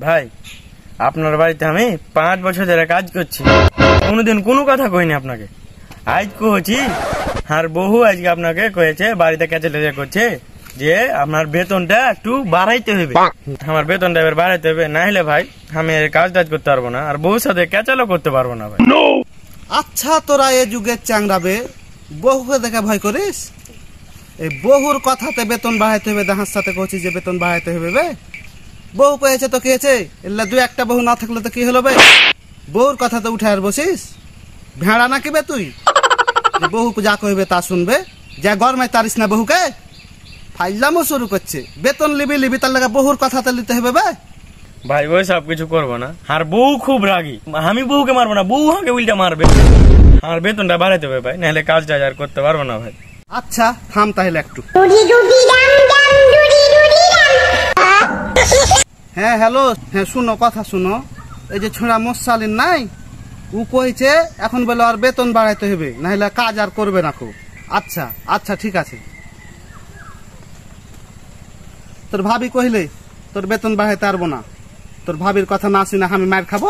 ভাই আপনার বাড়িতে আমি 5 বছর ধরে কাজ করছি, কোনোদিন কোনো কথা কইনি আপনাকে। আজ কইছি আর বহু আজকে আপনাকে কয়েছে বাড়িতে ক্যাচেলেজা করছে যে আপনার বেতনটা একটু বাড়াইতে হবে। আমার বেতনটা এবার বাড়াইতে হবে, না হলে ভাই আমি কাজ টাজ করতে পারবো না, আর বহুর সাথে ক্যাচেলও করতে পারবো না ভাই। আচ্ছা তোরা এ যুগের চাংড়াবে বহুকে দেখে ভয় করিস? এই বহুর কথাতে বেতন বাড়াইতে হবে, দেখার সাথে কইছিস যে বেতন বাড়াইতে হবে বে? বহু কয়েছে তো খেয়েছে, এলা 2-1টা বহু না থাকলে তো কি হলো বে? বহুর কথাতে উঠে আর বসিস? ভেড়া নাকি বে তুই? বহু যা কইবে তা শুনবে, যা গরমায় তারিস না বহুকে। ফাইলামও শুরু করছে, বেতন লিবি তার লাগা বহুর কথাতে নিতে হবে বে? ভাই ওই সব কিছু করবো না, আর বউ খুব রাগী, আমি বউকে মারবো না, বউ আমাকে উল্টা মারবে। আর বেতনটা বাড়াইতে হবে ভাই, নাহলে কাজ টাজ আর করতে পারবো না ভাই। আচ্ছা থাম তাহলে একটু। হ্যাঁ হ্যালো, হ্যাঁ শুনো কথা শুনো। এই যে ছোড়া মোসালিন নাই, ও কইছে এখন বলে আর বেতন বাড়াইতে হবে, নাহলে কাজ আর করবে না খুব। আচ্ছা আচ্ছা ঠিক আছে। তোর ভাবি কইলে তোর বেতন বাড়াইতে পারবো না, তোর ভাবির কথা না শুনে আমি মার খাবো?